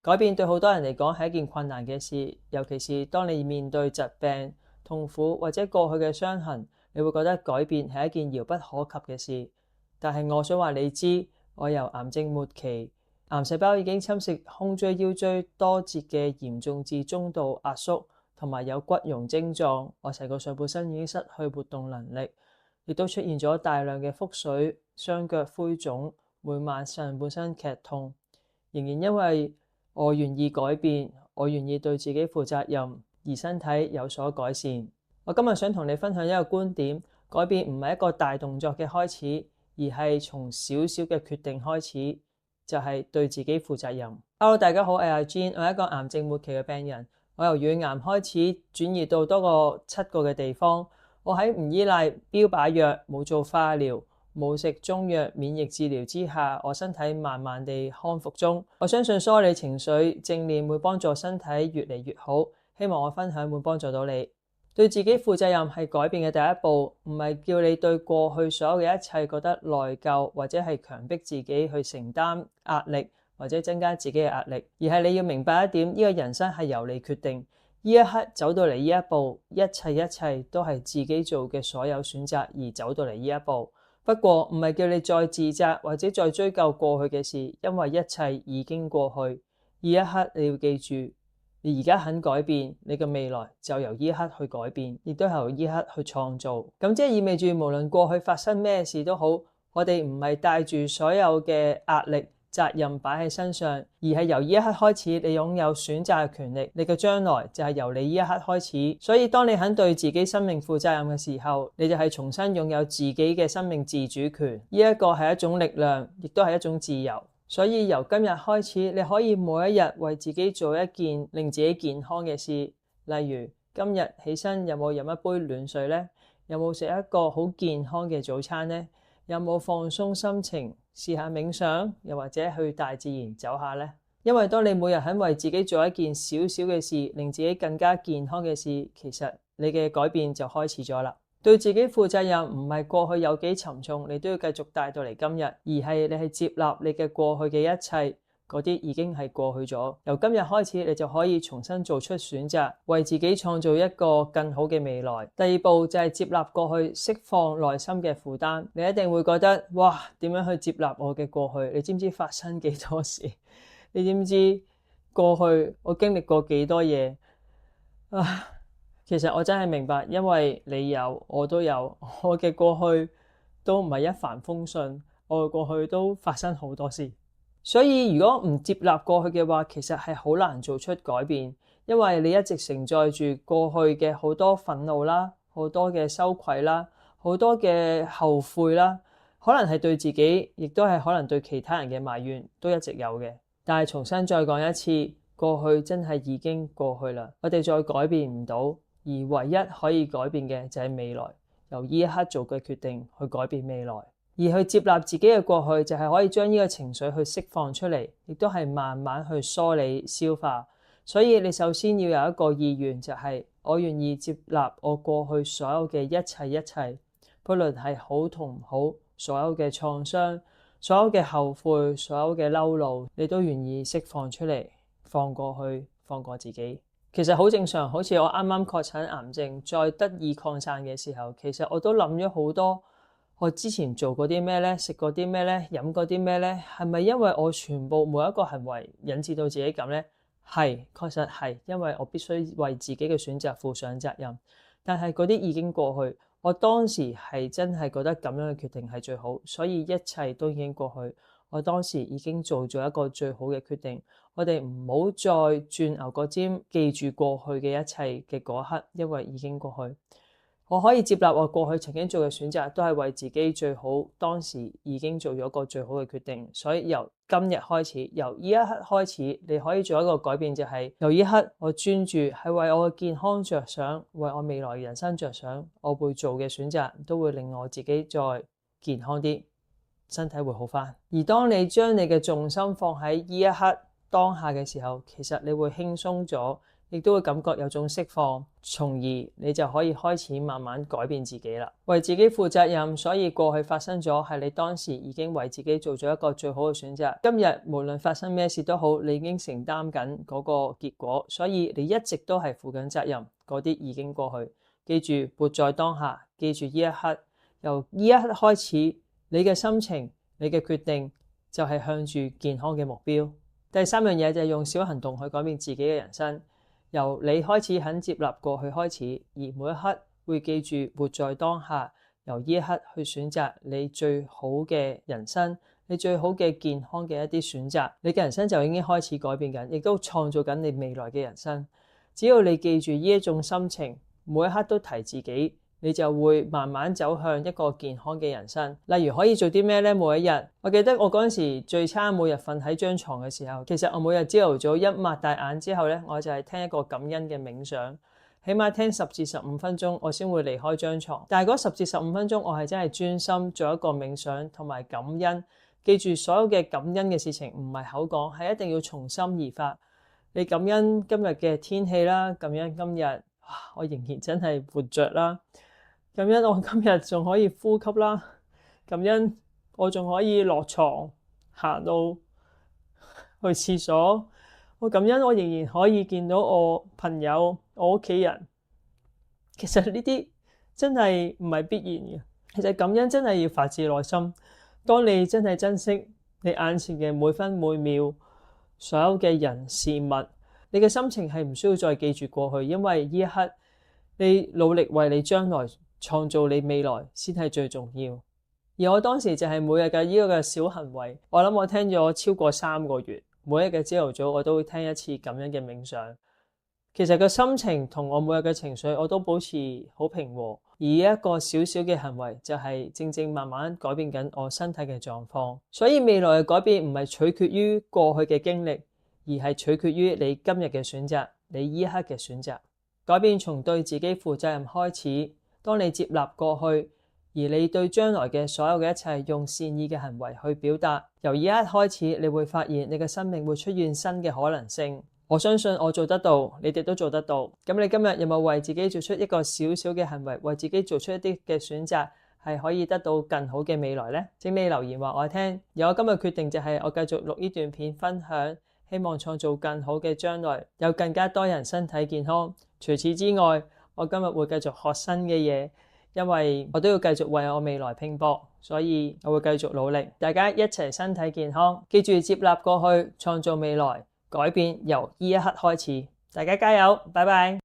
改變對好多人嚟講係一件困難嘅事，尤其是當你面對疾病、痛苦或者過去嘅傷痕，你會覺得改變係一件遙不可及嘅事。但係我想話你知，我由癌症末期，癌細胞已經侵蝕胸椎、腰椎多節嘅嚴重至中度壓縮，同埋有骨溶症狀。我成個上半身已經失去活動能力，亦都出現咗大量嘅腹水、雙腳灰腫，每晚上半身劇痛。仍然因為我願意改變，我願意對自己負責任，而身體有所改善。我今日想同你分享一個觀點，改變唔係一個大動作嘅開始，而係從小小嘅決定開始，就係對自己負責任。Hello， 大家好，我係阿 Jean， 我係一個癌症末期嘅病人。我由乳癌開始轉移到多過7個嘅地方。我喺唔依賴標靶藥、冇做化療、冇食中藥、免疫治療之下，我身體慢慢地康復中。我相信梳理情緒、正念會幫助身體越嚟越好。希望我分享會幫助到你。對自己負責任係改變嘅第一步，唔係叫你對過去所有嘅一切覺得內疚，或者係強迫自己去承擔壓力，或者增加自己嘅壓力，而係你要明白一點，呢個人生係由你決定。呢一刻走到嚟呢一步，一切都係自己做嘅所有選擇而走到嚟呢一步。不過唔係叫你再自責或者再追究過去嘅事，因為一切已經過去。呢一刻你要記住，你而家肯改變，你嘅未來就由呢一刻去改變，亦都係由呢一刻去創造。咁即係意味住無論過去發生咩事都好，我哋唔係帶住所有嘅壓力責任擺喺身上，而係由呢一刻開始，你擁有選擇嘅權力，你嘅將來就係由你呢一刻開始。所以當你肯對自己生命負責任嘅時候，你就係重新擁有自己嘅生命自主權。呢一個係一種力量，亦都係一種自由。所以由今日開始，你可以每一日為自己做一件令自己健康嘅事，例如今日起身有冇飲一杯暖水呢？有冇食一個好健康嘅早餐呢？有冇放鬆心情，試下冥想，又或者去大自然走下呢？因為當你每日肯為自己做一件小小嘅事，令自己更加健康嘅事，其實你嘅改變就開始咗啦。對自己負責任唔係過去有幾沉重，你都要繼續帶到嚟今日，而係你係接納你嘅過去嘅一切，嗰啲已經係過去咗。由今日開始，你就可以重新做出選擇，為自己創造一個更好嘅未來。第二步就係接納過去，釋放內心嘅負擔。你一定會覺得，哇，點樣去接納我嘅過去？你知唔知發生幾多事？你知唔知過去我經歷過幾多嘢？其實我真係明白，因為你有，我都有，我嘅過去都唔係一帆風順，我嘅過去都發生好多事。所以如果唔接納過去嘅話，其實係好難做出改變，因為你一直承載住過去嘅好多憤怒啦，好多嘅羞愧啦，好多嘅後悔啦，可能係對自己，亦都係可能對其他人嘅埋怨都一直有嘅。但係重新再講一次，過去真係已經過去啦，我哋再改變唔到。而唯一可以改變嘅就係未來，由呢一刻做嘅決定去改變未來，而去接納自己嘅過去，就係可以將呢個情緒去釋放出嚟，亦都係慢慢去梳理消化。所以你首先要有一個意願，就係我願意接納我過去所有嘅一切，不論係好同唔好，所有嘅創傷，所有嘅後悔，所有嘅嬲怒，你都願意釋放出嚟，放過去，放過自己。其實好正常，好似我啱啱確診癌症，再得以擴散嘅時候，其實我都諗咗好多，我之前做過啲咩呢？食過啲咩呢？飲過啲咩呢？係咪因為我全部每一個行為引致到自己咁呢？係，確實係，因為我必須為自己嘅選擇負上責任。但係嗰啲已經過去，我當時係真係覺得咁樣嘅決定係最好，所以一切都已經過去。我當時已經做咗一個最好嘅決定。我哋唔好再轉牛角尖，記住過去嘅一切嘅嗰一刻，因為已經過去。我可以接納我過去曾經做嘅選擇，都係為自己最好，當時已經做咗一個最好嘅決定。所以由今日開始，由呢一刻開始，你可以做一個改變，就係由呢一刻我專注係為我嘅健康着想，為我未來人生着想，我會做嘅選擇都會令我自己再健康啲，身體會好返。而當你將你嘅重心放喺呢一刻當下嘅時候，其實你會輕鬆咗，亦都會感覺有種釋放，從而你就可以開始慢慢改變自己啦。為自己負責任，所以過去發生咗係你當時已經為自己做咗一個最好嘅選擇。今日無論發生咩事都好，你已經承擔緊嗰個結果，所以你一直都係負緊責任。嗰啲已經過去，記住活在當下，記住呢一刻，由呢一刻開始，你嘅心情、你嘅決定就係向住健康嘅目標。第三樣嘢就係用小行動去改變自己嘅人生。由你開始肯接納過去開始，而每一刻會記住活在當下，由呢一刻去選擇你最好嘅人生，你最好嘅健康嘅一啲選擇，你嘅人生就已經開始改變緊，亦都創造緊你未來嘅人生。只要你記住呢一種心情，每一刻都提自己，你就會慢慢走向一個健康嘅人生。例如可以做啲咩呢？每一日，我記得我嗰陣時最差每日瞓喺張床嘅時候，其實我每日朝頭早一擘大眼之後呢，我就係聽一個感恩嘅冥想，起碼聽10至15分鐘，我先會離開張床。但係嗰10至15分鐘，我係真係專心做一個冥想同埋感恩。記住所有嘅感恩嘅事情唔係口講，係一定要從心而發。你感恩今日嘅天氣啦，感恩今日我仍然真係活着啦，感恩我今日仲可以呼吸啦，感恩我仲可以落床行到去廁所，我感恩我仍然可以見到我朋友、我屋企人。其實呢啲真係唔係必然嘅，其實感恩真係要發自內心。當你真係珍惜你眼前嘅每分每秒，所有嘅人事物，你嘅心情係唔需要再記住過去，因為呢一刻你努力為你將來創造你未來先係最重要。而我當時就係每日嘅呢個小行為，我諗我聽咗超過3個月，每一日嘅朝頭早我都會聽一次感恩嘅冥想。其實個心情同我每日嘅情緒我都保持好平和，而一個小小嘅行為就係正正慢慢改變緊我身體嘅狀況。所以未來嘅改變唔係取決於過去嘅經歷，而係取決於你今日嘅選擇，你呢一刻嘅選擇。改變從對自己負責任開始。當你接納過去，而你對將來嘅所有嘅一切用善意嘅行為去表達，由呢一刻開始，你會發現你嘅生命會出現新嘅可能性。我相信我做得到，你哋都做得到。咁你今日有冇為自己做出一個小小嘅行為，為自己做出一啲嘅選擇，係可以得到更好嘅未來呢？請你留言話我聽。而我今日決定就係我繼續錄呢段片分享，希望創造更好嘅將來，有更加多人身體健康。除此之外，我今日會繼續學新嘅嘢，因為我都要繼續為我未來拼搏，所以我會繼續努力。大家一齊身體健康，記住接納過去，創造未來。改變由呢一刻開始，大家加油，拜拜。